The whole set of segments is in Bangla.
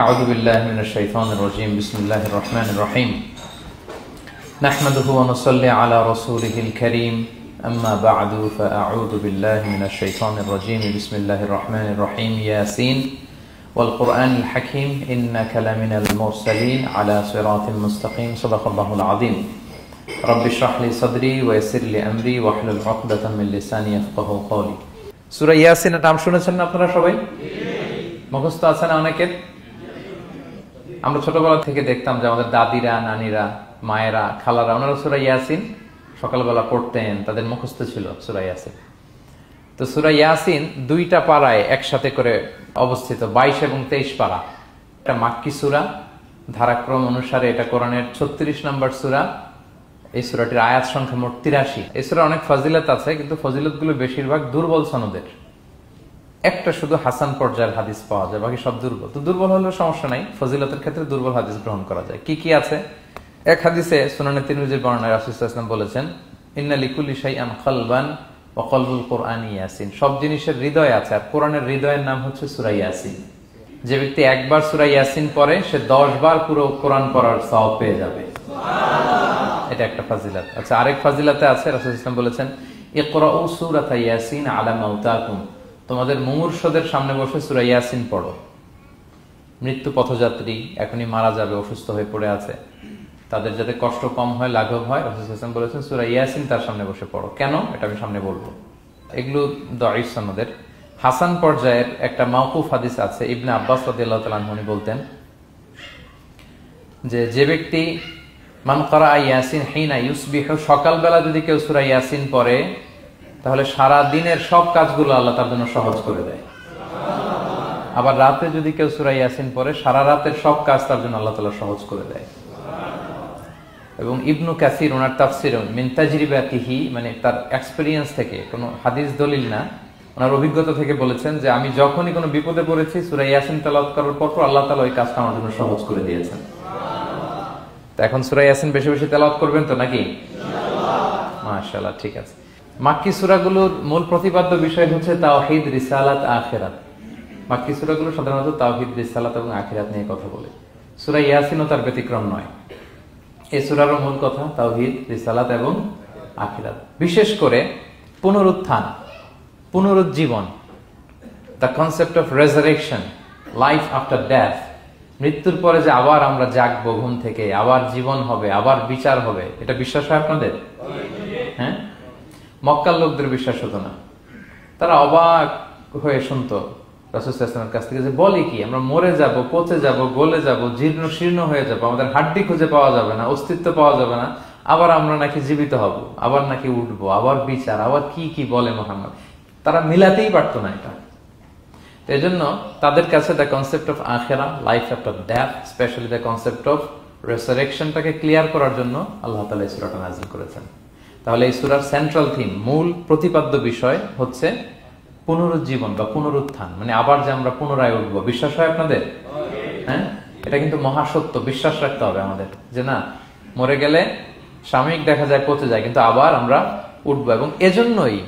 أعوذ بالله من الشيطان الرجيم بسم الله الرحمن الرحيم نحمده ونصلي على رسوله الكريم أما بعد فأعوذ بالله من الشيطان الرجيم بسم الله الرحمن الرحيم ياسين والقرآن الحكيم إنك لمن المرسلين على صراط مستقيم صدق الله العظيم رب اشرح لي صدري ويسر لي أمري واحلل عقدة من لساني يفقهوا قولي সূরা ইয়াসিনের নাম শুনেছেন না আপনারা সবাই? মুখস্থ আছে না অনেকের? আমরা ছোটবেলা থেকে দেখতাম যে আমাদের দাদিরা, নানিরা, মায়েরা, খালারা ওনারা সূরা ইয়াসিন সকালবেলা পড়তেন, তাদের মুখস্থ ছিল সূরা ইয়াসিন। তো সূরা ইয়াসিন দুইটা পারায় একসাথে করে অবস্থিত, 22 এবং 23 পারা। এটা মাক্কি সূরা, ধারাক্রম অনুসারে এটা কোরআনের 36 নম্বর সূরা। এই সূরাটির আয়াত সংখ্যা মোট 83। এই সূরার অনেক ফজিলত আছে, কিন্তু ফজিলতগুলো বেশিরভাগ দুর্বল সনদের। একটা শুধু হাসান পর্যায়ের হাদিস পাওয়া যায়, বাকি সব দুর্বল। তো দুর্বল হলেও সমস্যা নাই, ফজিলতের ক্ষেত্রে দুর্বল হাদিস গ্রহণ করা যায়। কি কি আছে? এক হাদিসে সুনানে তিরমিজির বর্ণনায় রাসূল সাল্লাল্লাহু আলাইহি ওয়াসাল্লাম বলেছেন, ইন্না লিকুল্লি শাইআন কলবান ওয়া কলবুল কুরআনি ইয়াসিন। সব জিনিসের হৃদয় আছে, আর কোরআনের হৃদয়ের নাম হচ্ছে সূরা ইয়াসিন। যে ব্যক্তি একবার সূরা ইয়াসিন পড়ে, সে 10 বার পুরো কোরআন পড়ার সওয়াব পেয়ে যাবে। এটা একটা ফাজিলত। আচ্ছা, আরেক ফাজিলতে আছে, রাসূল সাল্লাল্লাহু আলাইহি ওয়াসাল্লাম বলেছেন, ইকরাউ সূরাতা ইয়াসিন আলা মাউতাকুম। তোমাদের মুমূর্ষদের সামনে বসে সূরা ইয়াসিন পড়ো। মৃত্যু পথযাত্রী এখনই মারা যাবে, অসুস্থ হয়ে পড়ে আছে, তাদের যাতে কষ্ট কম হয়, লাঘব হয়, রাসূল সাল্লাল্লাহু আলাইহি ওয়াসাল্লাম বলেছেন সূরা ইয়াসিন তার সামনে বসে পড়ো। কেন? এটা আমি সামনে বলবো। এগুলো দাঈফ সনদের। হাসান পর্যায়ের একটা মাওকুফ হাদিস আছে, ইবনে আব্বাস রাদিয়াল্লাহু তাআলা আনহু বলতেন যে ব্যক্তি মান ক্বারা ইয়াসিন হিনা ইউসবিহু, সকালবেলা যদি কেউ সূরা ইয়াসিন পড়ে, তাহলে সারা দিনের সব কাজগুলো আল্লাহ তার জন্য সহজ করে দেয়। আবার রাতে যদি কেউ সূরা ইয়াসিন পড়ে, সারা রাতের সব কাজ তার জন্য আল্লাহ তাআলা সহজ করে দেয়। এবং ইবনু কাসির ওনার তাফসির মিন তাজরিবাতিহি, মানে তার এক্সপেরিয়েন্স থেকে, কোনো হাদিস দলিল না, ওনার অভিজ্ঞতা থেকে বলেছেন যে আমি যখনই কোনো বিপদে পড়েছি, সূরা ইয়াসিন তেলাওয়াত করার পর আল্লাহ তাআলা ওই কাজটা আমার জন্য সহজ করে দিয়েছেন। তো এখন সূরা ইয়াসিন বেশি বেশি তেলাওয়াত করবেন তো নাকি? ইনশাআল্লাহ। মাশাআল্লাহ, ঠিক আছে। মাক্কি সূরাগুলোর মূল প্রতিপাদ্য বিষয় হচ্ছে তাওহীদ, রিসালাত, আখিরাত। মাক্কি সূরাগুলো সাধারণত তাওহীদ, রিসালাত এবং আখিরাত নিয়ে কথা বলে। সূরা ইয়াসিনও তার ব্যতিক্রম নয়। এই সূরারও মূল কথা তাওহীদ, রিসালাত এবং আখিরাত। বিশেষ করে পুনরুত্থান, পুনরুজ্জীবন, the concept of resurrection, life after death. মৃত্যুর পরে যে আবার আমরা জাগবো ঘুম থেকে, আবার জীবন হবে, আবার বিচার হবে, এটা বিশ্বাস হয় আপনাদের? হ্যাঁ, মক্কার লোকদের বিশ্বাস হতো না। তারা অবাক হয়ে শুনতো রাসূল সাল্লাল্লাহু আলাইহি ওয়াসাল্লামের কাছ থেকে যে বলে কি, আমরা মরে যাব, পচে যাব, গলে যাব, জীর্ণ শীর্ণ হয়ে যাব, আমাদের হাড্ডি খুঁজে পাওয়া যাবে না, অস্তিত্ব পাওয়া যাবে না, আবার আমরা নাকি জীবিত হব, আবার নাকি উঠবো, আবার বিচার, আবার কি কি বলে মুহাম্মদ। তারা মিলাতেই পারতো না এটা। তো এজন্য তাদের কাছে দ্য কনসেপ্ট অফ আখিরা, life after death, specially the concept of রেসারেকশনটাকে ক্লিয়ার করার জন্য আল্লাহ তাআলা এই সূরাটা নাযিল করেছেন। তাহলে এই সূরার সেন্ট্রাল থিম, মূল প্রতিপাদ্য বিষয় হচ্ছে পুনরুজ্জীবন বা পুনরুত্থান, মানে আবার যে আমরা পুনরায় উঠবো। বিশ্বাস হয় আপনাদের? হ্যাঁ, এটা কিন্তু মহাসত্য, বিশ্বাস রাখতে হবে আমাদের যে না, মরে গেলে সাময়িক দেখা যায় পচে যায়, কিন্তু আবার আমরা উঠবো। এবং এজন্যই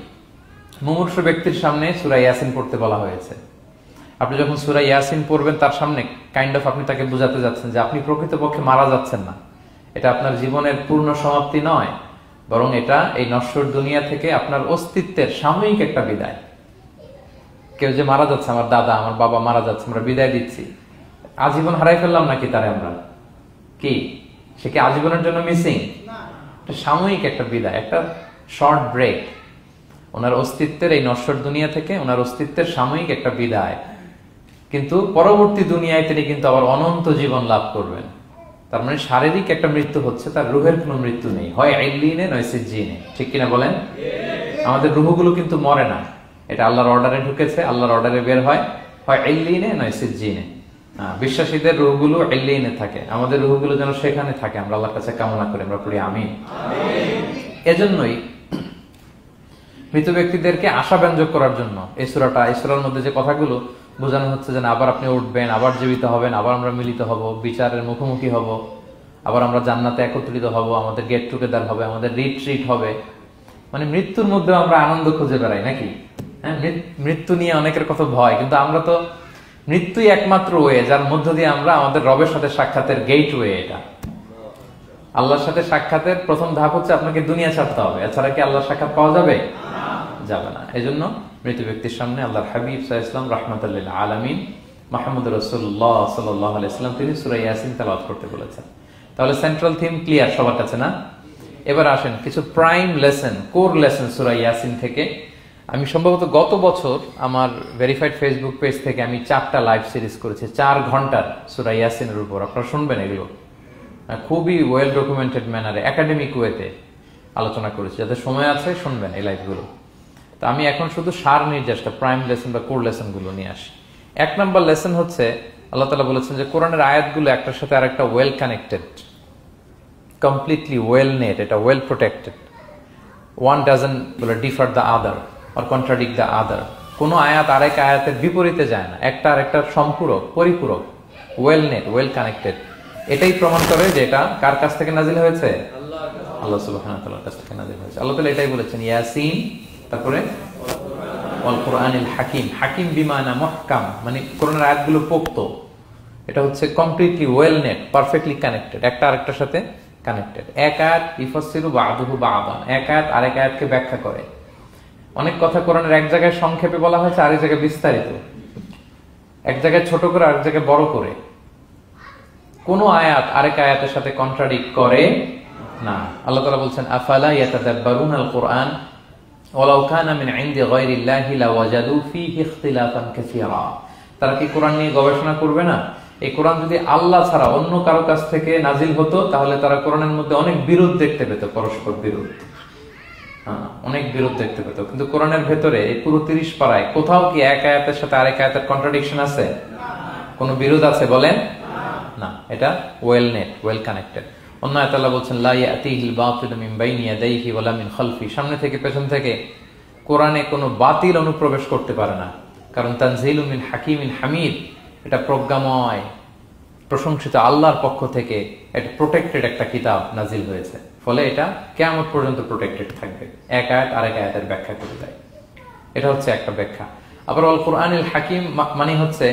মুমূর্ষু ব্যক্তির সামনে সূরা ইয়াসিন পড়তে বলা হয়েছে। আপনি যখন সূরা ইয়াসিন পড়বেন, তার সামনে কাইন্ড অফ আপনি তাকে বোঝাতে যাচ্ছেন যে আপনি প্রকৃতপক্ষে মারা যাচ্ছেন না, এটা আপনার জীবনের পূর্ণ সমাপ্তি নয়, বরং এটা এই নশ্বর দুনিয়া থেকে আপনার অস্তিত্বের সাময়িক একটা বিদায়। কেউ যে মারা যাচ্ছে, আমার দাদা, আমার বাবা মারা যাচ্ছে, আমরা বিদায় দিচ্ছি, আজীবন হারাই ফেললাম নাকি তারে আমরা? কি সে কি আজীবনের জন্য মিসিং? এটা সাময়িক একটা বিদায়, একটা শর্ট ব্রেক। ওনার অস্তিত্বের এই নশ্বর দুনিয়া থেকে ওনার অস্তিত্বের সাময়িক একটা বিদায়, কিন্তু পরবর্তী দুনিয়ায় তিনি কিন্তু আবার অনন্ত জীবন লাভ করবেন। তার মানে শারীরিক একটা মৃত্যু হচ্ছে, তার রুহের কোনো মৃত্যু নেই, হয় ইল্লিনে নয় সিজ্জিনে। ঠিক কিনা বলেন? আমাদের রুহগুলো কিন্তু মরে না, এটা আল্লাহর অর্ডারে ঢুকেছে, আল্লাহর অর্ডারে বের হয় ইল্লিনে নয় সিজ্জিনে। বিশ্বাসীদের রুহগুলো ইল্লিনে থাকে, আমাদের রুহগুলো যেন সেখানে থাকে, আমরা আল্লাহর কাছে কামনা করি, আমরা পড়ি আমিন। এজন্যই মৃত ব্যক্তিদেরকে আশাব্যঞ্জক করার জন্য এই সূরাটা, এই সূরার মধ্যে যে কথাগুলো বোঝানো হচ্ছে যে আবার আপনি উঠবেন, আবার জীবিত হবেন, আবার আমরা মিলিত হব, বিচারের মুখোমুখি হব, আবার আমরা জান্নাতে একত্রিত হব, আমাদের গেট টুগেদার হবে, আমাদের রিট্রিট হবে। মানে মৃত্যুর মধ্যে আমরা আনন্দ খুঁজে বেড়াই নাকি? হ্যাঁ, মৃত্যু নিয়ে অনেকের কত ভয়, কিন্তু আমরা তো মৃত্যুই একমাত্র ওয়ে যার মধ্য দিয়ে আমরা আমাদের রবের সাথে সাক্ষাতের গেট ওয়ে। এটা আল্লাহর সাথে সাক্ষাতের প্রথম ধাপ হচ্ছে আপনাকে দুনিয়া ছাড়তে হবে, এছাড়া কি আল্লাহর সাক্ষাৎ পাওয়া যাবে? যাবে না। এই জন্য মৃত ব্যক্তির সামনে আল্লাহর হাবিব সাল্লাল্লাহু আলাইহি ওয়াসাল্লাম রাহমাতুল লিল আলামিন মুহাম্মদ রাসূলুল্লাহ সাল্লাল্লাহু আলাইহি ওয়াসাল্লাম তিনি সূরা ইয়াসিন তেলাওয়াত করতে বলেছেন। তাহলে সেন্ট্রাল থিম ক্লিয়ার সবার কাছে না? এবার আসেন কিছু প্রাইম লেসন, কোর লেসন সূরা ইয়াসিন থেকে। আমি সম্ভবত গত বছর আমার ভেরিফাইড ফেসবুক পেজ থেকে আমি 4টা লাইভ সিরিজ করেছি 4 ঘন্টার সূরা ইয়াসিনের উপর। আপনারা শুনবেন এগুলো, খুবই ওয়েল ডকুমেন্টেড ম্যানারে একাডেমিক ওয়েতে আলোচনা করেছি। যাদের সময় আছে শুনবেন এই লাইভগুলো। তো আমি এখন শুধু সার নির্যাসটা প্রাইম লেসন বা কোর লেসন গুলো নিয়ে আসি। 1 নম্বর লেসন হচ্ছে আল্লাহ তাআলা বলেছেন যে কোরআনের আয়াতগুলো একটার সাথে আরেকটা well connected, completely well knit, এটা well protected. One doesn't differ the other or contradict the other. কোনো আয়াত আরেক আয়াতের বিপরীতে যায় না, একটা আরেকটার সম্পূরক, পরিপূরক, ওয়েল নেট, ওয়েল কানেক্টেড। এটাই প্রমাণ করে যে এটা কার কাছ থেকে নাজিল হয়েছে? আল্লাহ সুবহানাহু ওয়া তাআলার কাছ থেকে নাজিল হয়েছে। আল্লাহ তাআলা এটাই বলেছেন ইয়াসিন, তারপরে ওয়াল কুরআনিল হাকিম। হাকিম বিমানা মুহকাম, মানে কোরআনের আয়াতগুলো পোক্ত। এটা হচ্ছে completely well net, perfectly connected, একটা আরেকটার সাথে কানেক্টেড। এক আয়াত ইফাসসিরু বা'দুহু বা'দান, এক আয়াত আরেক আয়াতকে ব্যাখ্যা করে। অনেক কথা কোরআনের এক জায়গায় সংক্ষেপে বলা হয়েছে, আরেক জায়গায় বিস্তারিত, এক জায়গায় ছোট করে আরেক জায়গায় বড় করে। কোন আয়াত আরেক আয়াতের সাথে কন্ট্রাডিক্ট করে না। আল্লাহ তাআলা বলছেন আফালা ইয়াতাদাব্বারুনাল কুরআন ওয়ালাউ কানা মিন ইনদি গায়রিল্লাহি লাওয়াজাদু ফীহি ইখতিলাফান কাসীরা। তারা কি কোরআন নিয়ে গবেষণা করবে না? এই কোরআন যদি আল্লাহ ছাড়া অন্য কারো কাছ থেকে নাজিল হতো তাহলে তারা কোরআনের মধ্যে অনেক বিরোধ দেখতে পেত, পরস্পর বিরোধ, অনেক বিরোধ দেখতে পেত। কিন্তু কোরআনের ভেতরে এই পুরো 30 পারায় কোথাও কি এক আয়াতের সাথে আরেক আয়াতের কন্ট্রাডিকশন আছে? কোনো বিরোধ আছে বলেন? না। এটা ওয়েল নেট, ওয়েল কানেক্টেড। অন্য আয়াতে আল্লাহ বলছেন লা ইয়াতিহিল বাতিলু মিন বাইনি ইয়াদাইহি ওয়ালা মিন খালফি। সামনে থেকে পেছন থেকে কোরআনে কোনো বাতিল অনুপ্রবেশ করতে পারে না, কারণ তানজিলুম মিন হাকিমিন হামিদ, এটা প্রজ্ঞাময় প্রশংসিত আল্লাহর পক্ষ থেকে এটা প্রোটেক্টেড একটা কিতাব নাজিল হয়েছে। ফলে এটা কিয়ামত পর্যন্ত প্রোটেক্টেড থাকবে। এক আয়াত আরেক আয়াতের ব্যাখ্যা করে দেয়, এটা হচ্ছে একটা ব্যাখ্যা। আবার আল কুরআনিল হাকিম মানে হচ্ছে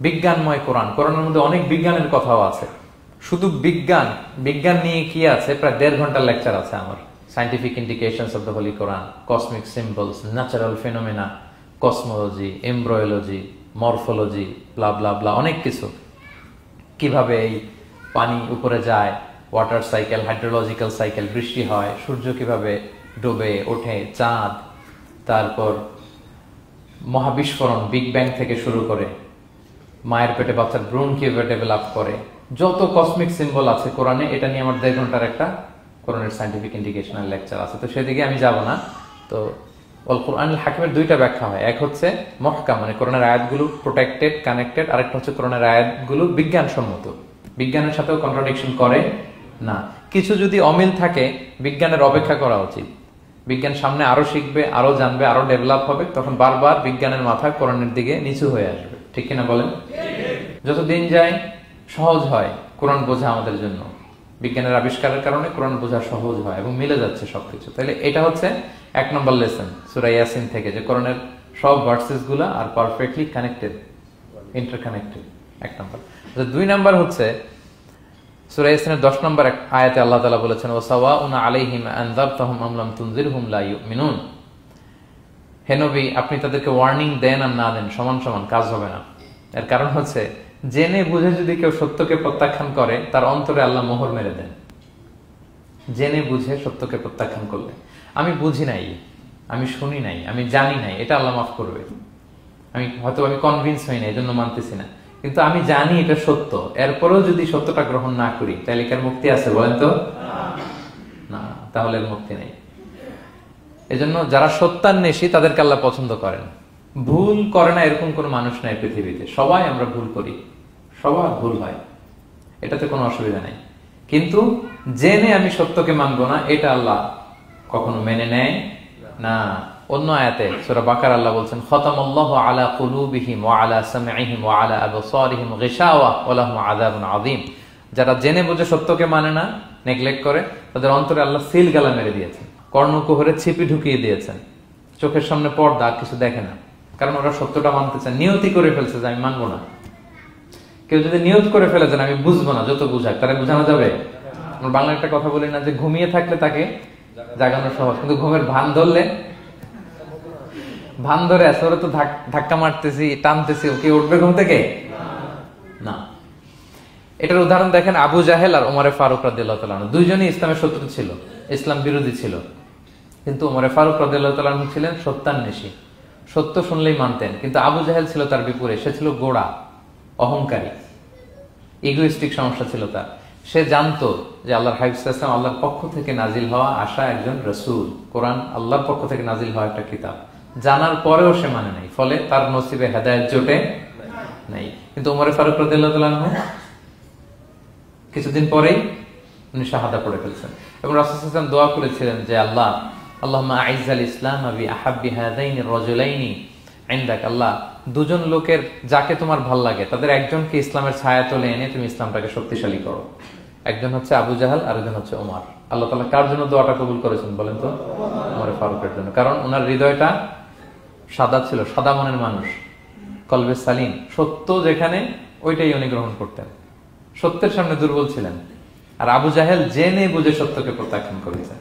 বিজ্ঞানময় কোরআন। কোরআনের মধ্যে অনেক বিজ্ঞানের কথাও আছে। শুধু বিজ্ঞান, বিজ্ঞান নিয়ে কি আছে প্রায় 1.5 ঘন্টার লেকচার আছে আমার। Scientific indications of the holy Quran, cosmic symbols, natural phenomena, cosmology, embryology, morphology, blah blah blah, অনেক কিছু। কিভাবে এই পানি উপরে যায়, ওয়াটার সাইকেল, হাইড্রোলজিক্যাল সাইকেল, বৃষ্টি হয়, সূর্য কিভাবে ডুবে ওঠে, চাঁদ, তারপর মহাবিস্ফোরণ, বিগ ব্যাং থেকে শুরু করে মায়ের পেটে বাচ্চার ভ্রূণ কিভাবে ডেভেলপ করে, যত কসমিক সিম্বল আছে কোরআনে, এটা নিয়ে আমার 1.5 ঘন্টার একটা কোরআনের সায়েন্টিফিক ইন্ডিকেশনাল লেকচার আছে। তো সেদিকে আমি যাব না। তো আল কুরআনুল হাকিমের 2টা ব্যাখ্যা হয়। এক হচ্ছে মুহকাম, মানে কোরআনের আয়াতগুলো প্রোটেক্টেড, কানেক্টেড। আরেকটা হচ্ছে কোরআনের আয়াতগুলো বিজ্ঞানসম্মত, বিজ্ঞানের সাথেও কন্ট্রাডিকশন করে না। কিছু যদি অমিল থাকে বিজ্ঞানের অপেক্ষা করা উচিত। বিজ্ঞান সামনে আরো শিখবে, আরো জানবে, আরো ডেভেলপ হবে, তখন বারবার বিজ্ঞানের মাথা কোরআনের দিকে নিচু হয়ে আসবে। ঠিক কিনা বলেন? যত দিন যায় সহজ হয় কোরআন বোঝা আমাদের জন্য। বিজ্ঞানের আবিষ্কারের কারণে কোরআন বোঝা সহজ হয় এবং মিলে যাচ্ছে সবকিছু। তাহলে এটা হচ্ছে 1 নম্বর লেসন সূরা ইয়াসিন থেকে, যে কোরআনের সব ভার্সেস গুলা আর পারফেক্টলি কানেক্টেড, ইন্টারকানেক্টেড। 1 নম্বর। 2 নম্বর হচ্ছে সূরা ইয়াসিনের 10 নম্বর আয়াতে আল্লাহ তাআলা বলেছেন ওয়াসাওয়াউন আলাইহিম আনযারতাহুম আম লাম তুনজিরহুম লা ইউমিনুন। হে নবী, আপনি তাদেরকে ওয়ার্নিং দেন আর না দেন সমান সমান, কাজ হবে না। এর কারণ হচ্ছে জেনে বুঝে যদি কেউ সত্যকে প্রত্যাখ্যান করে তার অন্তরে আল্লাহ মোহর মেরে দেন। জেনে বুঝে সত্যকে প্রত্যাখ্যান করলে, আমি বুঝি নাই, আমি শুনি নাই, আমি জানি নাই, এটা আল্লাহ মাফ করবে। আমি কনভিন্স হই না, এই জন্য মানতেছি না, কিন্তু আমি জানি এটা সত্য, এরপরেও যদি সত্যটা গ্রহণ না করি তাহলে কার মুক্তি আছে বলেন তো? না, তাহলে মুক্তি নেই। এজন্য যারা সত্যান্বেষী তাদেরকে আল্লাহ পছন্দ করেন। ভুল করে না এরকম কোন মানুষ নাই পৃথিবীতে। সবাই আমরা ভুল করি, সবার ভুল হয়, এটাতে কোনো অসুবিধা নেই। কিন্তু জেনে আমি সত্যকে মানবো না, এটা আল্লাহ কখনো মেনে নেয় না। অন্য আয়াতে সূরা বাকারা আল্লাহ বলছেন খতামাল্লাহু আলা কুলুবিহিম ওয়া আলা সামঈহিম ওয়া আলা আবসারিহিম গিশাওয়া ওয়া লাহুম আযাবুন আযীম। যারা জেনে বুঝে সত্যকে মানে না, নেগলেক্ট করে, তাদের অন্তরে আল্লাহ সিল গালা মেরে দিয়েছেন, কর্ণকুহরে ছিপি ঢুকিয়ে দিয়েছেন, চোখের সামনে পর্দা, আর কিছু দেখে না। কারণ ওরা সত্যটা মানতে চায়, নিয়তি করে ফেলছে যে আমি মানবো না। কেউ যদি নিয়ত করে ফেলে যে আমি বুঝবো না, যত বুঝাক তারা বোঝানো যাবে। আমরা বাংলা একটা কথা বলি না যে ঘুমিয়ে থাকলে তাকে জাগানো সহজ, কিন্তু ঘুমের ভান ধরে আছে, ওরা তো ধাক্কা মারতেছি, টানতেছি, ওকে উঠবে ঘুম থেকে না। এটার উদাহরণ দেখেন আবু জাহেল আর ওমরে ফারুক রাদিয়াল্লাহু তাআলা আনহু, দুইজনই ইসলামের শত্রু ছিল, ইসলাম বিরোধী ছিল, কিন্তু ওমরে ফারুক রাদিয়াল্লাহু তাআলা আনহু ছিলেন সত্যান্বেষী, সত্য শুনলেই মানতেন। কিন্তু আবু জাহেল ছিল তার বিপরীত, সে ছিল গোড়া, অহংকারী, ইগোইস্টিক সমস্যা ছিল তার। সে জানতো যে আল্লাহর হাবিব সাল্লাল্লাহু আলাইহি ওয়াসাল্লাম আল্লাহর পক্ষ থেকে নাজিল হওয়া আসা একজন রাসূল, কোরআন আল্লাহর পক্ষ থেকে নাজিল হওয়া একটা কিতাব, জানার পরেও সে মানে নাই, ফলে তার নসিবে হেদায়েত জোটে নাই। কিন্তু ওমর ফারুক রাদিয়াল্লাহু তাআলা আনহু কিছুদিন পরেই উনি শাহাদা পড়ে ফেলছেন, এবং রাসূল সাল্লাল্লাহু আলাইহি ওয়াসাল্লাম দোয়া করেছিলেন যে আল্লাহ আল্লাহুম্মা আইজ্জাল ইসলাম বি আহাব্বি হাযাইনি রাজুলাইনি ইনদাক, আল্লাহ দুজন লোকের যাকে তোমার ভাল লাগে তাদের একজনকে ইসলামের ছায়া তলে এনে তুমি ইসলামটাকে শক্তিশালী করো। একজন হচ্ছে আবু জাহাল, আরেকজন হচ্ছে ওমর। আল্লাহ তাআলা কার জন্য দোয়াটা কবুল করেছেন বলেন তো? ওমর ফারুকের জন্য, কারণ ওনার হৃদয়টা সাদা ছিল, সাদা মনের মানুষ, কলবে সালিম, সত্য যেখানে ওইটাই উনি গ্রহণ করতেন, সত্যের সামনে দুর্বল ছিলেন। আর আবু জাহেল জেনে বুঝে সত্যকে প্রত্যাখ্যান করেছেন।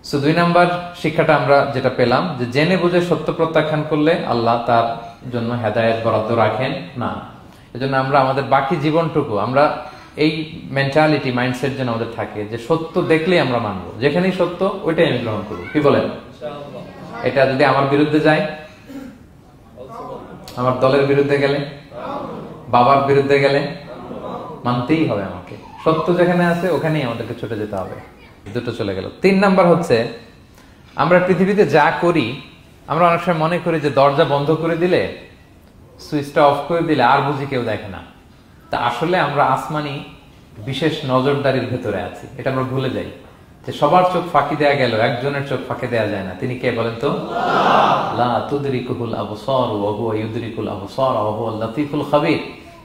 সো 2 নাম্বার শিক্ষাটা আমরা যেটা পেলাম, যে জেনে বুঝে সত্য প্রত্যাখ্যান করলে আল্লাহ তার জন্য হেদায়েত বরাদ্দ রাখেন না। এজন্য আমরা আমাদের বাকি জীবনটুকু আমরা এই মেন্টালিটি, মাইন্ডসেট যেন আমাদের থাকে যে সত্য দেখলেই আমরা মানবো, যেখানেই সত্য ওইটাই আমি গ্রহণ করবো। কি বলেন? এটা যদি আমার বিরুদ্ধে যায়, আমার দলের বিরুদ্ধে গেলে, বাবার বিরুদ্ধে গেলে, মানতেই হবে আমাকে। সত্য যেখানে আছে ওখানেই আমাদেরকে ছুটে যেতে হবে। দুটো চলে গেল। 3 নাম্বার হচ্ছে, আমরা পৃথিবীতে যা করি আমরা অনেক সময় মনে করি যে দরজা বন্ধ করে দিলে, সুইচটা অফ করে দিলে আর বুঝি কেউ দেখে না। তা আসলে আমরা আসমানি বিশেষ নজরদারির ভেতরে আছি, এটা আমরা ভুলে যাই। যে সবার চোখ ফাঁকি দেয়া গেল, একজনের চোখ ফাঁকি দেয়া যায় না। তিনি কে বলেন তো? লা তুদরিকুহুল আবসার ওয়া হুয়া ইউদরিকুল আবসার ওয়া হুয়াল লাতীফুল খাবীর।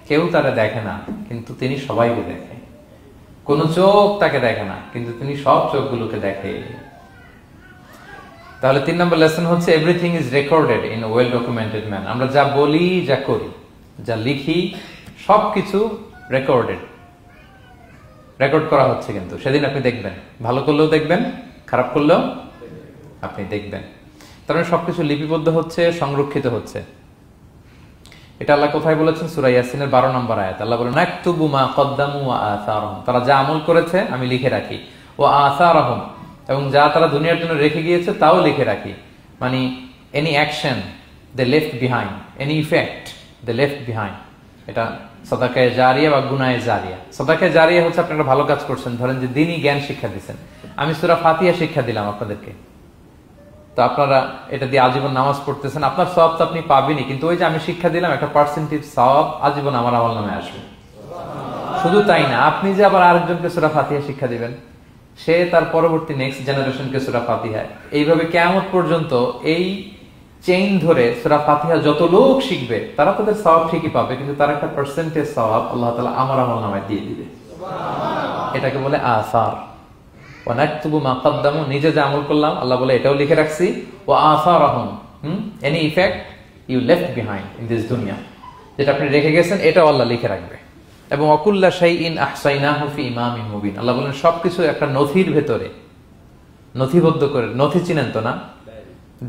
কেউ তারে দেখে না, কিন্তু তিনি সবাইকে দেখে। কোন চোখ তাকে দেখে না, কিন্তু তিনি সব চোখগুলোকে দেখে। তাহলে 3 নম্বর লেসন হচ্ছে, everything is recorded in well documented man. আমরা যা বলি, যা করি, যা লিখি, সবকিছু রেকর্ড করা হচ্ছে। কিন্তু সেদিন আপনি দেখবেন, ভালো করলেও দেখবেন, খারাপ করলেও আপনি দেখবেন। তার মানে সবকিছু লিপিবদ্ধ হচ্ছে, সংরক্ষিত হচ্ছে। এটা আল্লাহ কোথায় বলেছেন? সূরা ইয়াসিনের 12 নম্বর আয়াত। আল্লাহ বলেন, নাকতুবু মা কদ্দামু ওয়া আসারহুম, তারা যা আমল করেছে আমি লিখে রাখি। ওয়া আসারহুম, এবং যা তারা দুনিয়ার জন্য রেখে গিয়েছে তাও লিখে রাখি। মানে এনি অ্যাকশন দে লেফট বিহাইন্ড, এনি ইফেক্ট দে লেফট বিহাইন্ড। এটা সাদাকায়ে জারিয়া বা গুনায়ে জারিয়া। সাদাকায়ে জারিয়া হচ্ছে আপনি একটা ভালো কাজ করছেন, ধরেন যে দ্বীনি জ্ঞান শিক্ষা দিচ্ছেন। আমি সূরা ফাতিহা শিক্ষা দিলাম আপনাদেরকে, তো আপনারা এটা দিয়ে আজীবন নামাজ পড়তেছেন, আপনার সওয়াব তো আপনি পাবেনই, কিন্তু ওই যে আমি শিক্ষা দিলাম একটা পার্সেন্টেজ সওয়াব আজীবন আমার আমলনামায় আসবে। শুধু তাই না, আপনি যে আবার আরেকজনকে সূরা ফাতিহা শিক্ষা দিবেন, সে তার পরবর্তী নেক্সট জেনারেশনকে সূরা ফাতিহা, এইভাবে কিয়ামত পর্যন্ত এই চেইন ধরে সূরা ফাতিহা যত লোক শিখবে তারা তাদের সওয়াব ঠিকই পাবে, কিন্তু তার একটা পার্সেন্টেজ সওয়াব আল্লাহ তাআলা আমার আমলনামায় দিয়ে দিবে। এটাকে বলে আসার। ওয়া নাকতুবু মা কদ্দামু, নিজে যে আমল করলাম আল্লাহ বলে এটাও লিখে রাখছি। ওয়া আসারহুম, any effect you left behind in this দুনিয়া, যেটা আপনি রেখে গেছেন এটাও আল্লাহ লিখে রাখবে। এবং ওয়াকুল্লা শাইইন আহসাইনাহু ফি ইমামিন মুবিন, আল্লাহ বলেন সবকিছু একটা নথির ভেতরে নথিবদ্ধ করে। নথি চিনেন তো না?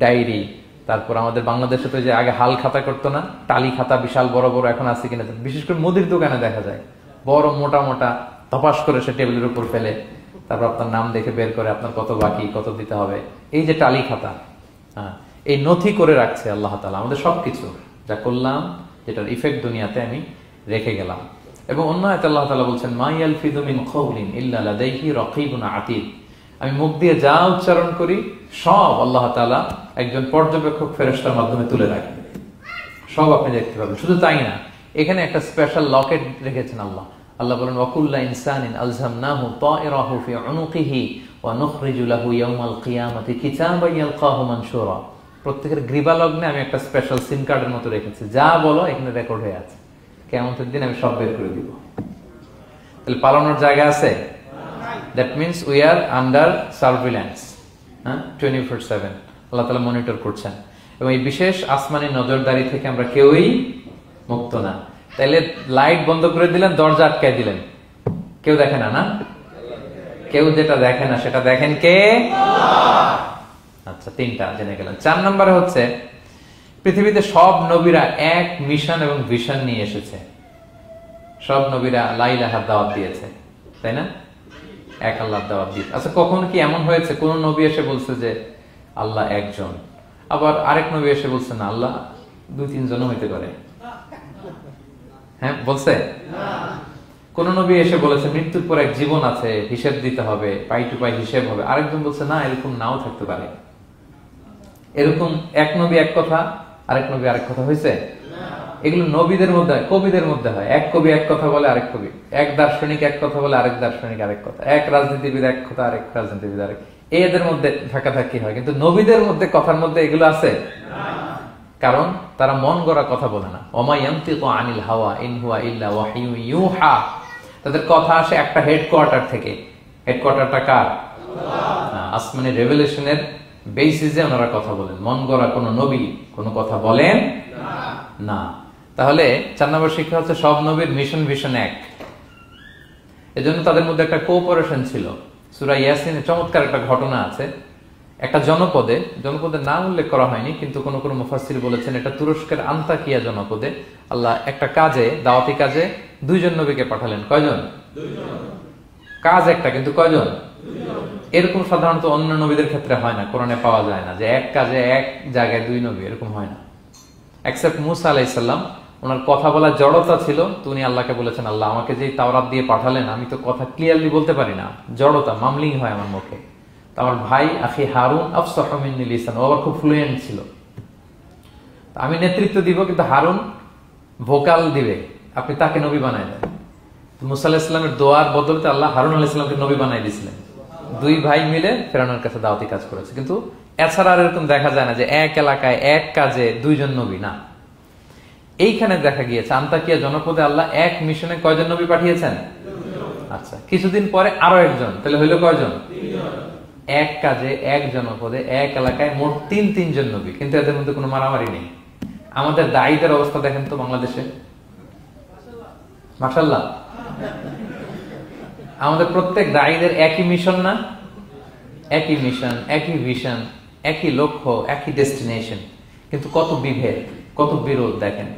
ডায়েরি। তারপর আমাদের বাংলাদেশে তো যে আগে হাল খাতা করতো না, টালি খাতা বিশাল বড় বড়, এখন আছে কিনা, বিশেষ করে মুদির দোকানে দেখা যায় বড় মোটা মোটা তপাস করে সে টেবিলের উপর ফেলে, তারপর আপনার নাম দেখে বের করে আপনার কত বাকি, কত দিতে হবে। এই যে টালি খাতা, এই নথি করে রাখছে আল্লাহ তাআলা আমাদের সবকিছু যা করলাম, যেটার ইফেক্ট দুনিয়াতে আমি রেখে গেলাম। এবং অন্য আয়াতে আল্লাহ তাআলা বলছেন, মা ইয়ালফিযু মিন কাওলিন ইল্লা লাদাইহি রাকীবুন আতীদ, আমি মুখ দিয়ে যা উচ্চারণ করি সব আল্লাহ তাআলা একজন পর্যবেক্ষক ফেরেশতার মাধ্যমে তুলে রাখেন, সব আপনি দেখতে পাবেন। শুধু তাই না, এখানে একটা স্পেশাল লকেট রেখেছেন আল্লাহ। আল্লাহ বলেন, ওয়াকুল্লা ইনসানিন আলজামনাহু তায়রাহু ফি উনুকিহি ওয়া নুখরিজু লাহু ইয়াওমাল কিয়ামাতি কিতাবান ইয়ালকাহু মানশুরা। প্রত্যেকের গ্রীবালগ্নে আমি একটা স্পেশাল সিম কার্ডের মতো রেখেছি, যা বলো এখানে রেকর্ড হয়ে আছে, কিয়ামতের দিন আমি সব বের করে দিব। তাহলে পালানোর জায়গা আছে? That means we are under surveillance, 24/7 আল্লাহ তাআলা মনিটর করছেন। এবং এই বিশেষ আসমানি নজরদারি থেকে আমরা কেউই মুক্ত না। তাইলে লাইট বন্ধ করে দিলেন, দরজা আটকায় দিলেন, কেউ দেখে না, না? কেউ যেটা দেখে না সেটা দেখেন কে? আচ্ছা, তিনটা জেনে গেলেন। 4 নম্বরে হচ্ছে পৃথিবীতে সব নবীরা এক মিশন এবং ভিশন নিয়ে এসেছে। সব নবীরা লা ইলাহার দাওয়াত দিয়েছে, তাই না? এক আল্লাহর দাওয়াত দিয়েছে। আচ্ছা, কখন কি এমন হয়েছে কোন নবী এসে বলছে যে আল্লাহ একজন, আবার আরেক নবী এসে বলছে না আল্লাহ 2-3 জন হইতে পারে? হ্যাঁ, বলছে? কোন নবী এসে বলেছে মৃত্যুর পর এক জীবন আছে, হিসেব দিতে হবে, পাই টু পাই হিসেব হবে? আরেকজন বলছে না, এরকম নাও থাকতে পারে। এরকম এক নবী এক কথা, আরেক নবী আরেক কথা হয়েছে? এগুলো নবীদের মধ্যে হয়, কবিদের মধ্যে হয়। এক কবি এক কথা বলে, আরেক কবি, এক দার্শনিক এক কথা বলে, আরেক দার্শনিক আরেক কথা, এক রাজনীতিবিদ এক কথা, আরেক রাজনীতিবিদ আরেক। এদের মধ্যে ধাক্কাধাক্কি হয়, কিন্তু নবীদের মধ্যে কথার মধ্যে এগুলো আছে? কারণ তারা মন গড়া কথা বলে না। ওমা ইয়ানতিকু আনিল হাওয়া ইন হুয়া ইল্লা ওয়াহিয়ুন ইউহা। তাদের কথা আসে একটা হেডকোয়ার্টার থেকে। হেডকোয়ার্টারটা কার? আসমানি রেভেলেশনের বেসিসে ওনারা কথা বলেন। মন গড়া কোন নবী কোনো কথা বলেন না। তাহলে 4 নম্বর শিক্ষা হচ্ছে সব নবীর মিশন ভিশন এক। এজন্য তাদের মধ্যে একটা কোঅপারেশন ছিল। সূরা ইয়াসিনে চমৎকার একটা ঘটনা আছে। একটা জনপদের নাম উল্লেখ করা হয়নি, কিন্তু কোন কোন মুফাসসির বলেছেন এটা তুরস্কের আন্তাকিয়া জনপদে আল্লাহ একটা কাজে, দাওয়াতি কাজে 2 জন নবীকে পাঠালেন। কয়জন? 2 জন। কাজ একটা, কিন্তু কয়জন? 2 জন। এরকম সাধারণত অন্য নবীদের ক্ষেত্রে হয় না, কোরআনে পাওয়া যায় না যে এক কাজে এক জায়গায় 2 নবী, এরকম হয় না। এক্সেপ্ট মুসা আলাইহিস সালাম, ওনার কথা বলা জড়তা ছিল, তো উনি আল্লাহকে বলেছেন আল্লাহ আমাকে যে তাওরাত দিয়ে পাঠালেন আমি তো কথা ক্লিয়ারলি বলতে পারি না, জড়তা, মামলিং হয় আমার মুখে। আমার ভাই আখি হারুন আফসাহু মিন্নি লিসান, ও আবার খুব ফ্লুয়েন্ট ছিল। আমি নেতৃত্ব দিব, কিন্তু হারুন ভোকাল দিবে, আপনি তাকে নবী বানায় দেন। মুসা আলাইহিস সালামের দোয়ার বদলতে আল্লাহ হারুন আলাইহিস সালামকে নবী বানাই দিয়েছিলেন। 2 ভাই মিলে ফেরাউনের কাছে দাওয়াতি কাজ করেছে। কিন্তু এছাড়া আর এরকম দেখা যায় না যে এক এলাকায় এক কাজে 2 জন নবী, না। এইখানে দেখা গিয়েছে আন্তাকিয়া জনপদে আল্লাহ এক মিশনে কয়জন নবী পাঠিয়েছেন? 2 জন। আচ্ছা, কিছুদিন পরে আরো একজন, তাহলে হইল কয়জন? 3 জন। এক কাজে এক জনপদে এক এলাকায় মোট 3 জন নবী, কিন্তু এদের মধ্যে কোনো মারামারি নেই। আমাদের দায়ীদের অবস্থা দেখেন তো বাংলাদেশে, মাশাআল্লাহ। আমাদের প্রত্যেক দায়ীদের একই মিশন না? একই মিশন, একই ভিশন, একই লক্ষ্য, একই ডেস্টিনেশন, কিন্তু কত বিভেদ, কত বিরোধ দেখেন।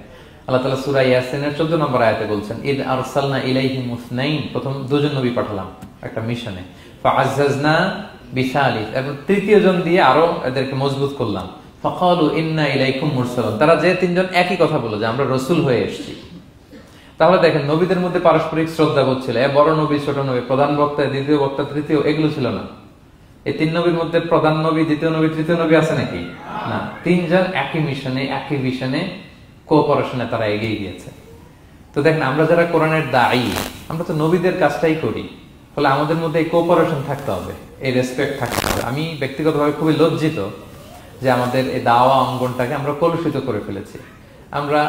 আল্লাহ তাআলা সূরা ইয়াসিনের 14 নম্বর আয়াতে বলছেন ইদ আরসালনা ইলাইহিম মুসনাইন, প্রথম 2 জন নবী পাঠালাম একটা মিশনে, ফাআজ্জাজনা বিসালিস, এবং 3য় জন দিয়ে আরো এদেরকে মজবুত করলাম। ফাকালু ইন্না ইলাইকুম মুরসালুন, তারা যে 3 জন একই কথা বলল যে আমরা রাসূল হয়ে এসেছি। তাহলে দেখেন নবীদের মধ্যে পারস্পরিক শ্রদ্ধাবোধ ছিল। বড় নবী, ছোট নবী, প্রধান বক্তা, দ্বিতীয় বক্তা, তৃতীয়, এগুলো ছিল না। এই 3 নবীর মধ্যে প্রধান নবী, দ্বিতীয় নবী, তৃতীয় নবী আছে নাকি? না। 3 জন একই মিশনে, একই ভিশনে, কোঅপারেশনে তারা এগিয়ে গিয়েছে। তো দেখেন আমরা যারা কোরআনের দায়ী, আমরা তো নবীদের কাজটাই করি, ফলে আমাদের মধ্যে এই কোঅপারেশন থাকতে হবে, এই রেসপেক্ট থাকতে হবে। আমি ব্যক্তিগতভাবে খুবই লজ্জিত যে আমাদের এই দাওয়া অঙ্গনটাকে আমরা কলুষিত করে ফেলেছি। আমরা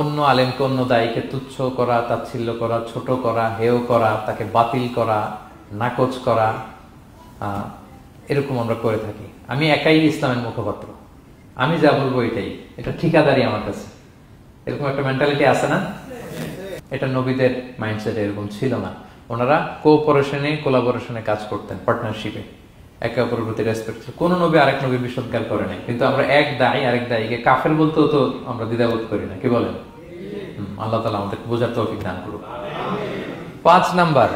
অন্য আলেমকে, অন্য দায়ীকে তুচ্ছ করা, তাচ্ছিল্য করা, ছোট করা, হেয় করা, তাকে বাতিল করা, নাকচ করা, এরকম আমরা করে থাকি। আমি একাই ইসলামের মুখপাত্র, আমি যা বলবো এটাই, এটা ঠিকাদারি আমার কাছে, এরকম একটা মেন্টালিটি আছে না? এটা নবীদের মাইন্ডসেট এরকম ছিল না। ওনারা কোঅপারেশনে, কোলাবোরেশনে কাজ করতেন, পার্টনারশিপে, একে অপরের প্রতি রেসপেক্ট। কোন নবী আরেক নবীর বিসৎকার করে নাই, কিন্তু আমরা এক দায়ী আরেক দায়ীকে কাফের বলতেও তো আমরা দ্বিধাবোধ করি না, কি বলেন? আল্লাহ তাআলা আমাদের বোঝার তৌফিক দান করুন। 5 নাম্বার,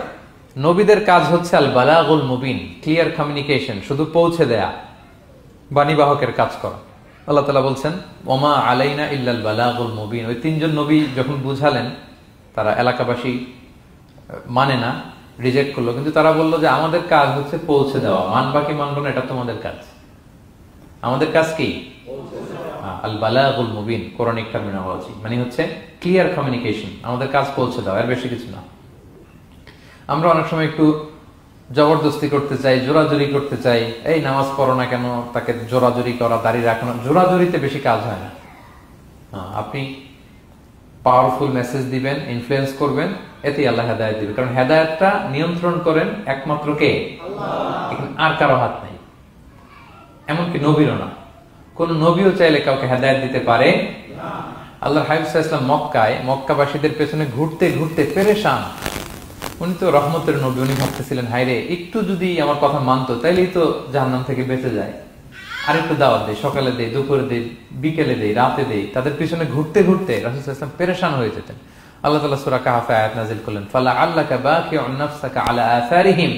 নবীদের কাজ হচ্ছে আল বালাগুল মুবিন, ক্লিয়ার কমিউনিকেশন, শুধু পৌঁছে দেয়া, বাণীবাহকের কাজ করা। আল্লাহ তাআলা বলছেন ওমা আলাইনা ইল্লাল বালাগুল মুবিন। ওই 3 জন নবী যখন বুঝালেন, তারা এলাকাবাসী মানে না, রিজেক্ট করলো, কিন্তু তারা বললো যে আমাদের কাজ হচ্ছে পৌঁছে দেওয়া, মানবা কি মানবো না এটা তোমাদের কাজ। আমাদের কাজ কি? আল বালাগুল মুবিন, কোরআনিক টার্মিনোলজি, মানে হচ্ছে ক্লিয়ার কমিউনিকেশন, আমাদের কাজ পৌঁছে দেওয়া, এর বেশি কিছু না। আমরা অনেক সময় একটু জবরদস্তি করতে চাই, জোরাজুরি করতে চাই, এই নামাজ পড়ো না কেন, তাকে জোরাজুরি করা, দাঁড়িয়ে রাখো না, জোরাজুরিতে বেশি কাজ হয় না। আপনি পাওয়ারফুল মেসেজ দিবেন, ইনফ্লুয়েন্স করবেন, এতেই আল্লাহ হেদায়েত দিবে। কারণ হেদায়েতটা নিয়ন্ত্রণ করেন একমাত্র কে? আল্লাহ। আর কারো হাত নাই, এমনকি নবীরও না। কোন নবীও চাইলে কাউকে হেদায়েত দিতে পারে না। আল্লাহর হাবিব সাল্লাল্লাহু আলাইহি ওয়াসাল্লাম মক্কায় মক্কাবাসীদের পেছনে ঘুরতে ঘুরতে পেরেশান। উনি তো রহমতের নবী, উনি ভাবতেছিলেন হায়রে একটু যদি আমার কথা মানতো তাইলেই তো জাহান্নাম থেকে বেঁচে যায়, আর একটু দাওয়াত দেই, সকালে দেই, দুপুরে দেই, বিকেলে দেই, রাতে দেই। তাদের পিছনে ঘুরতে ঘুরতে রাসূল সাল্লাল্লাহু আলাইহি ওয়াসাল্লাম পেরেশান হয়ে যেতেন। আল্লাহ তাআলা সূরা কাহফে আয়াত নাযিল করলেন, ফালা আল্লাকা বাকিউন নাফসাকা আলা আসারিহিম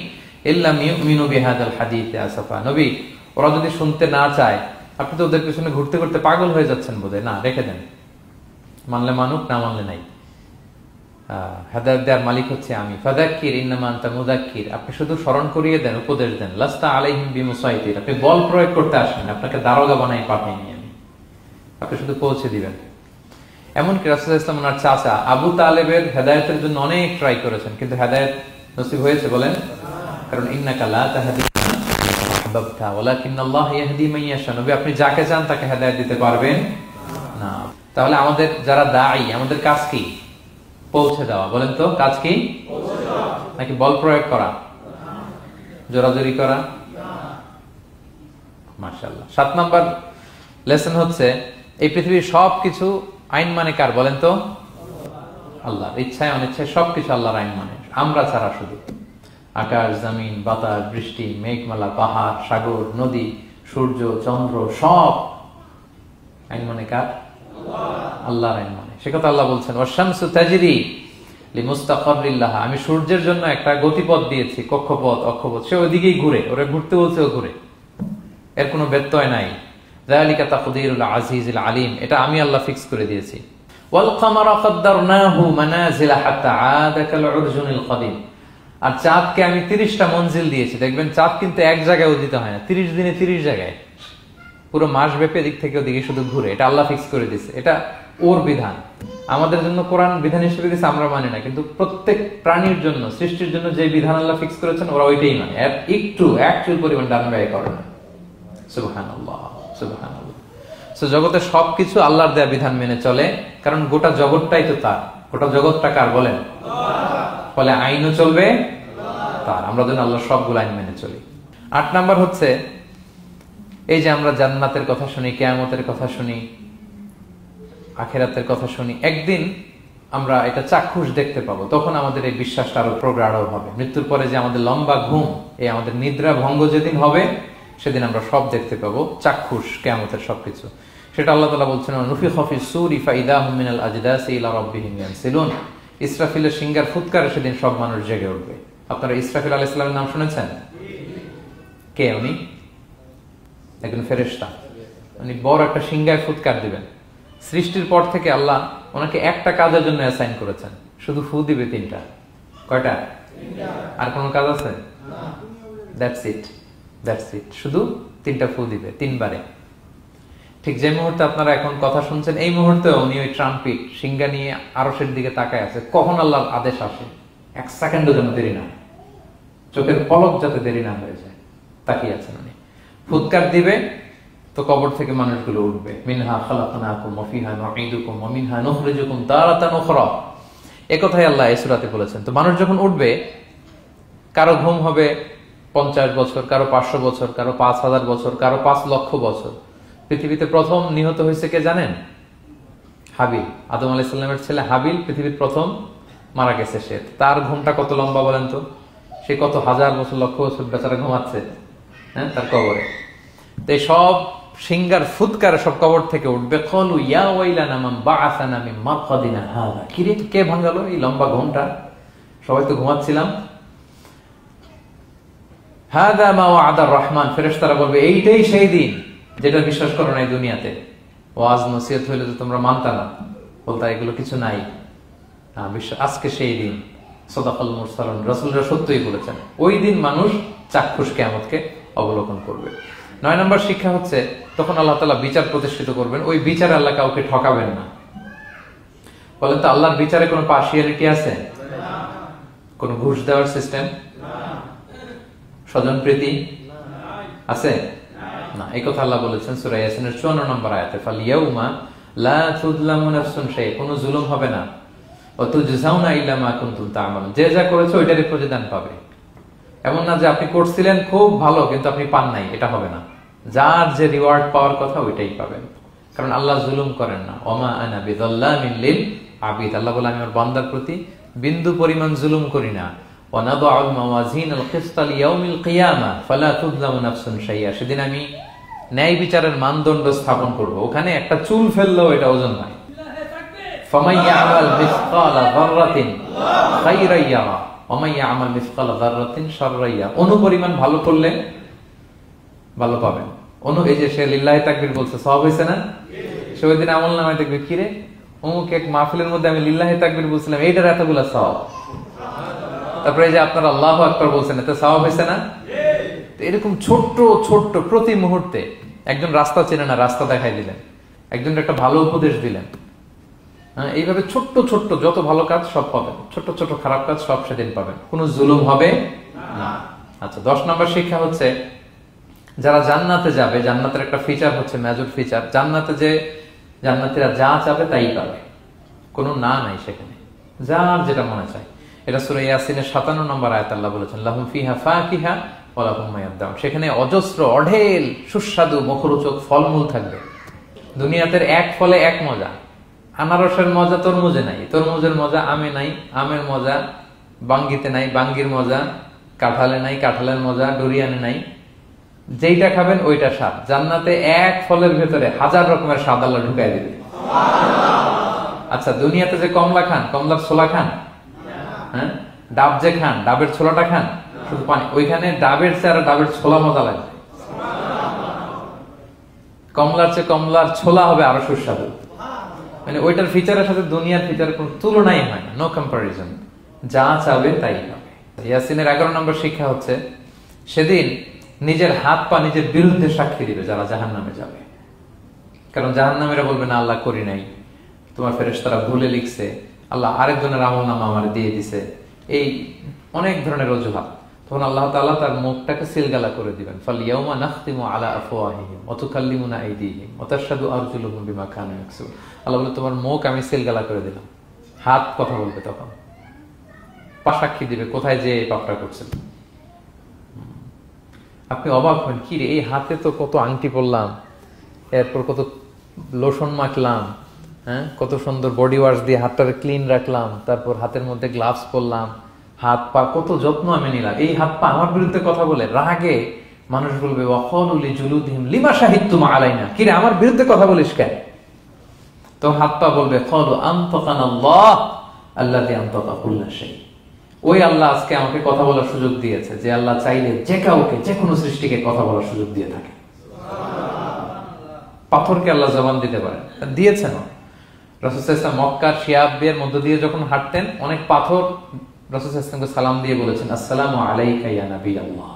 ইল্লাম ইউমিনু বিহাদাল হাদীসি আসাফা। নবী, ওরা যদি শুনতে না চায়, আপনি তো ওদের পিছনে ঘুরতে ঘুরতে পাগল হয়ে যাচ্ছেন বোধহয়, না রেখে দেন, মানলে মানুক, না মানলে নাই। হেদায়েত দেওয়ার মালিক হচ্ছে আমি। ফাযাক্কির ইন্নামা আনতা মুযাক্কির, আপনি শুধু স্মরণ করিয়ে দেন, উপদেশ দেন। লাস্তা আলাইহিম বিমুসাইতির, আপনি বল প্রয়োগ করতে আসেন, আপনাকে দারোগা বানাই পাঠাইনি আমি, আপনি শুধু পৌঁছে দিবেন। এমনকি রাসূল সাল্লাল্লাহু আলাইহি ওয়াসাল্লাম ওনার চাচা আবু তালেবের হেদায়েতের জন্য অনেক ট্রাই করেছেন, কিন্তু হেদায়েত নসিব হয়েছে বলেন? কারণ ইন্নাকা লা তাহদি মান আহবাবতা ওয়ালাকিন্নাল্লাহ ইয়াহদি মান ইয়াশা। নবী, আপনি যাকে চান তাকে হেদায়েত দিতে পারবেন না। তাহলে আমাদের যারা দাঈ, আমাদের কাজ কি? পৌঁছে দেওয়া। বলেন তো, কাজ কি? নাকি বল প্রয়োগ করা, জোরাজোরি করা? মাশাআল্লাহ। 7 নাম্বার লেসন হচ্ছে, এই পৃথিবীর সবকিছু আইন মানে কার? বলেন তো, আল্লাহর। ইচ্ছায় অনিচ্ছায় সবকিছু আল্লাহর আইন মানে, আমরা ছাড়া শুধু। আকাশ, জমিন, বাতাস, বৃষ্টি, মেঘমালা, পাহাড়, সাগর, নদী, সূর্য, চন্দ্র, সব আইন মানে কার? আল্লাহর আইন মানে। সে কথা আল্লাহ বলছেন, ওয়াশ-শামসু তাজরি লিমুস্তাকাররিল লাহা, আমি সূর্যের জন্য একটা গতিপথ দিয়েছি, কক্ষপথ, অক্ষপথ, সে ওইদিকেই ঘুরে, ওরা ঘুরতে বলছে ও ঘুরে, এর কোনো ব্যত্যয় নাই। যালিকা তাকদীরুল আজিজিল আলিম, এটা আমি আল্লাহ ফিক্স করে দিয়েছি। ওয়াল কামারা কাদ্দারনাহু মানাজিলা হাত্তা আদা কাল উরজুনিল কাদিম, আর চাঁদকে আমি 30টা মঞ্জিল দিয়েছি। দেখবেন চাঁদ কিন্তু এক জায়গায় উদিত হয় না, 30 দিনে 30 জায়গায়, পুরো মাস ব্যাপী এদিক থেকে ওদিকে শুধু ঘুরে। এটা আল্লাহ ফিক্স করে দিয়েছে, এটা ওর বিধান। আমাদের জন্য কোরআন বিধান হিসেবে দিয়েছে, আমরা মানি না, কিন্তু প্রত্যেক প্রাণীর জন্য, সৃষ্টির জন্য যে বিধান আল্লাহ ফিক্স করেছেন ওরা ওইটাই মানে, এর একটু এক চুল পরিমাণ ডান ব্যয় করে না। সুবহানাল্লাহ, সুবহানাল্লাহ। সো জগতের সবকিছু আল্লাহর দেয়া বিধান মেনে চলে, কারণ গোটা জগৎটাই তো তার। গোটা জগৎটা কার বলেন? ফলে আইনও চলবে তার। আমরা যেন আল্লাহর সবগুলো আইন মেনে চলি। 8 নাম্বার হচ্ছে, এই যে আমরা জান্নাতের কথা শুনি, কিয়ামতের কথা শুনি, আখিরাতের কথা শুনি, একদিন আমরা এটা চাক্ষুষ দেখতে পাবো, তখন আমাদের এই বিশ্বাসটা আরো প্রগাঢ় হবে। মৃত্যুর পরে যে আমাদের লম্বা ঘুম, এই আমাদের নিদ্রা ভঙ্গ যেদিন হবে, সেদিন আমরা সব দেখতে পাবো, চাক্ষুষ কিয়ামতের সবকিছু। সেটা আল্লাহ তাআলা বলছেন, নুফিখা ফিস সূরি ফাইদাহুম মিনাল আজদাসি ইলা রাব্বিহিম ইয়ানসিলুন, ইসরাফিলের সিংহার ফুৎকারে সেদিন সব মানুষ জেগে উঠবে। আপনারা ইসরাফিল আলাইহিস সালামের নাম শুনেছেন? কে উনি? একজন ফেরেশতা। উনি বড় একটা সিংহায় ফুৎকার দিবেন। সৃষ্টির পর থেকে আল্লাহ ওনাকে একটা কাজের জন্য অ্যাসাইন করেছেন, শুধু ফু দিবে 3টা। কয়টা? আর কোনো কাজ আছে? দ্যাটস ইট, দ্যাটস ইট, শুধু 3টা ফু দিবে 3 বারে। ঠিক যে মুহূর্তে আপনারা এখন কথা শুনছেন, এই মুহূর্তে উনি ওই ট্রাম্পিট সিংহা নিয়ে আরশের দিকে তাকায় আছে, কখন আল্লাহর আদেশ আসে, 1 সেকেন্ডও যেন দেরি না, চোখের পলক যাতে দেরি না হয়ে যায়, তাকিয়ে আছেন উনি। ফুৎকার দিবে তো কবর থেকে মানুষগুলো উঠবে। মিনহা খালাকনাকুম ওয়া ফিহা নুঈদুকুম ওয়া মিনহা নুখরিজুকুম তারাতান উখরা, এই কথাই আল্লাহ এই সূরাতে বলেছেন। তো মানুষ যখন উঠবে, কারো ঘুম হবে 50 বছর, কারো 500 বছর, কারো 5000 বছর, কারো 5 লক্ষ বছর। পৃথিবীতে প্রথম নিহত হয়েছে কে জানেন? হাবিল, আদম আলাইহিস সালামের ছেলে হাবিল পৃথিবীর প্রথম মারা গেছে। সে, তার ঘুমটা কত লম্বা বলেন তো? সে কত হাজার বছর, লক্ষ বছর বেচারা ঘুমাচ্ছে, হ্যাঁ, তার কবরে। তো এই সব সিংহার ফুৎকারে সব কবর থেকে উঠবে। ক্বালু ইয়া ওয়াইলানা মান বাআসানা মিন মারকাদিনা হাযা, কি রে, কে ভাঙালো এই লম্বা ঘুমটা? সবাই তো ঘুমাচ্ছিলাম। হাযা মা ওয়া'দার রহমান, ফেরেশতারা বলবে এইটাই সেই দিন যেটা বিশ্বাস করো না এই দুনিয়াতে। ওয়াজ নসিহত হইলে তো তোমরা মানতা না, বলতা এগুলো কিছু নাই। আজকে সেই দিন। সাদাকাল মুরসালুন, রাসূলরা সত্যই বলেছেন। ওই দিন মানুষ চাক্ষুষ কিয়ামতকে অবলোকন করবে। 9 নম্বর শিক্ষা হচ্ছে, তখন আল্লাহ তাআলা বিচার প্রতিষ্ঠিত করবেন। ওই বিচারে আল্লাহ কাউকে ঠকাবেন না। বলেন তো, আল্লাহর বিচারে কোনো পার্সিয়ালিটি আছে? কোন ঘুষ দেওয়ার সিস্টেম? স্বজন প্রীতি আছে না। এই কথা আল্লাহ বলেছেন সূরা ইয়াসিনের 54 নম্বর আয়াতে, ফালিয়াউমা লা তুযলামু নাফসুন শাই, কোনো জুলুম হবে না। ওয়া তুজজাউনা ইল্লা মা কুনতুম তা'মালুন, যে যা করেছে ওইটারই প্রতিদান পাবে। এমন না যে আপনি করছিলেন খুব ভালো কিন্তু আপনি পান নাই, এটা হবে না। যার যে রিওয়ার্ড পাওয়ার কথা ওইটাই পাবেন, কারণ আল্লাহ জুলুম করেন না। ওমা আনা বিযাল্লামিন লিল আবিদ, আল্লাহ বলে আমি আমার বান্দার প্রতি বিন্দু পরিমাণ জুলুম করি না। ওয়া নাদউল মাওয়াজিনাল কিসতা লিয়াউমিল কিয়ামা ফালা তুযলামু নাফসুন শাইআ, সেদিন আমি ন্যায় বিচারের মানদণ্ড স্থাপন করব, ওখানে একটা চুল ফেললেও এটা ওজন নাই। ফামান ইয়ামাল মিসকালা যাররাতিন খায়রান ইয়ারা ওয়া মান ইয়ামাল মিসকালা যাররাতিন শাররান ইয়ারা, অনুপরিমাণ ভালো করলে ভালো পাবেন। এই যে সে লিল্লাহি তাকবীর বলছে, সওয়াব হইছে না? সে ওই দিন আমলনামায় দেখবে কি রে অমুক এক মাহফিলের মধ্যে আমি লিল্লাহি তাকবীর বলছিলাম, এইটার এতগুলা সওয়াব। তারপরে এই যে আপনারা আল্লাহু আকবার বলছেন, এতে সওয়াব হইছে না? এরকম ছোট্ট ছোট্ট প্রতি মুহূর্তে একজন রাস্তা চেনে না, রাস্তা দেখাই দিলেন, একজন একটা ভালো উপদেশ দিলেন। হ্যাঁ, এইভাবে ছোট্ট ছোট্ট যত ভালো কাজ সব পাবেন, ছোট্ট ছোট্ট খারাপ কাজ সব সেদিন পাবেন, কোনো জুলুম হবে না। আচ্ছা, 10 নম্বর শিক্ষা হচ্ছে যারা জান্নাতে যাবে, জান্নাতের একটা ফিচার হচ্ছে, মেজর ফিচার, জান্নাতে যে জান্নাতীরা যা চাবে তাই পাবে, কোনো না নাই সেখানে, যার যেটা মনে চায়। এটা সূরা ইয়াসিনের 57 নম্বর আয়াত আল্লাহ বলেছেন, লাহুম ফিহা ফাকিহা ওয়া লাহুম মা ইয়াদদাউন, সেখানে অজস্র অঢেল সুস্বাদু মুখরোচক ফলমূল থাকবে। দুনিয়াতে এক ফলে এক মজা, আনারসের মজা তরমুজে নাই, তরমুজের মজা আমে নাই, আমের মজা বাঙ্গিতে নাই, বাঙ্গির মজা কাঁঠালে নাই, কাঁঠালের মজা ডুরিয়ানে নাই, যেইটা খাবেন ওইটা স্বাদ। জান্নাতে এক ফলের ভেতরে 1000 রকমের স্বাদ আল্লাহ ঢুকাই দিবে। আচ্ছা, দুনিয়াতে যে কমলা খান, কমলার ছোলা খান, হ্যাঁ, ডাব যে খান, ডাবের ছোলাটা খান, শুধু পানি, ওইখানে ডাবের চেয়ে ডাবের ছোলা মজা লাগে, কমলার চেয়ে কমলার ছোলা হবে আরো সুস্বাদু। মানে ওইটার ফিচারের সাথে দুনিয়ার ফিচার কোনো তুলনাই হয় না, নো কম্পারিজন, যা চাবে তাই হবে। ইয়াসিনের 11 নম্বর শিক্ষা হচ্ছে সেদিন নিজের হাত পা নিজের বিরুদ্ধে সাক্ষী দিবে যারা জাহান্নামে যাবে, কারণ জাহান্নামীরা বলবে না আল্লাহ করি নাই, তোমার ফেরেশতারা ভুলে লিখছে, আল্লাহ আরেকজনের আমলনামা আমার দিয়ে দিছে, এই অনেক ধরনের অজুহাত। তখন আল্লাহ তাআলা তার মুখটাকে সিলগালা করে দিবেন, ফালইয়াউমা নাখতিমু আলা আফওয়াহিহিম ওয়া তুকাল্লিমুনা আইদিহিম ওয়া তাশহাদু আরজুলুহুম বিমা কানু ইয়াকসিবুন। আল্লাহ বলে তোমার মুখ আমি সিলগালা করে দিলাম, হাত কথা বলবে, তখন পা সাক্ষী দিবে কোথায় যে পাপটা করছেন। আপনি অবাক হন, কি রে এই হাতে তো কত আংটি পরলাম, এরপর কত লোশন মাখলাম, হ্যাঁ, কত সুন্দর বডি ওয়াশ দিয়ে হাতটাকে ক্লিন রাখলাম, তারপর হাতের মধ্যে গ্লাভস পরলাম, হাত পা কত যত্ন আমি নিলাম, এই হাত পা আমার বিরুদ্ধে কথা বলে রাগে মানুষ বলবে ওয়াকালু লিজুলুদিহিম লিমা শাহিদতুম আলাইনা, কি রে আমার বিরুদ্ধে কথা বলিস কেন? তো হাত পা বলবে ক্বালু আনতাকানাল্লাহ আল্লাযী আনতাকা কুল্লা শাই, ওই আল্লাহ আজকে আমাকে কথা বলার সুযোগ দিয়েছে, যে আল্লাহ চাইলে যে কাউকে যে কোনো সৃষ্টিকে কথা বলার সুযোগ দিয়ে থাকে। পাথরকে আল্লাহ জবান দিতে পারেন, দিয়েছেন। রাসূল সাল্লাল্লাহু আলাইহি ওয়াসাল্লাম মক্কার শিয়াবের মধ্য দিয়ে যখন হাঁটতেন, অনেক পাথর রাসূল সাল্লাল্লাহু আলাইহি ওয়াসাল্লামকে সালাম দিয়ে বলেছেন, আসসালামু আলাইকা ইয়া নবী আল্লাহ,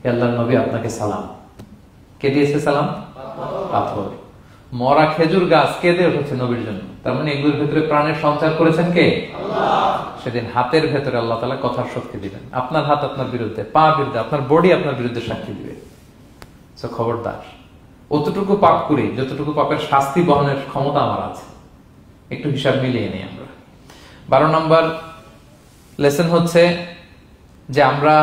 হে আল্লাহর নবী আপনাকে সালাম। কে দিয়েছে সালাম? পাথর। মরা খেজুর গাছ কেঁদে উঠেছে নবীর জন্য, তার মানে এগুলোর ভিতরে প্রাণের সঞ্চার করেছেন কে? আল্লাহ। সেদিন হাতের ভেতরে আল্লাহ তাআলা কথার শক্তি দিবেন, আপনার হাত আপনার বিরুদ্ধে, পা বিরুদ্ধে, আপনার বডি আপনার বিরুদ্ধে সাক্ষী দিবে। সো খবরদার, অতটুকু পাপ করি যতটুকু পাপের শাস্তি বহনের ক্ষমতা আমার আছে, একটু হিসাব মিলিয়ে নেই আমরা। 12 নম্বর লেসন হচ্ছে যে আমরা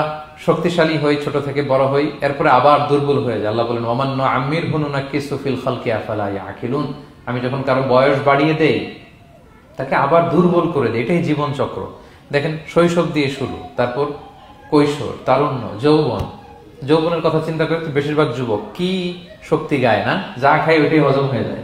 শক্তিশালী হই, ছোট থেকে বড় হই, এরপরে আবার দুর্বল হয়ে যায়। আল্লাহ বলেন ওমান নুআম্মিরহু নুনাক্কিসু ফিল খালকি আফালা ইয়াকিলুন, আমি যখন কারো বয়স বাড়িয়ে দেই তাকে আবার দুর্বল করে দেই, এটাই জীবন চক্র। দেখেন শৈশব দিয়ে শুরু, তারপর কৈশোর, তারুণ্য, যৌবন। যৌবনের কথা চিন্তা করে তো বেশিরভাগ যুবক কি শক্তি গায় না, যা খায় ওইটাই হজম হয়ে যায়।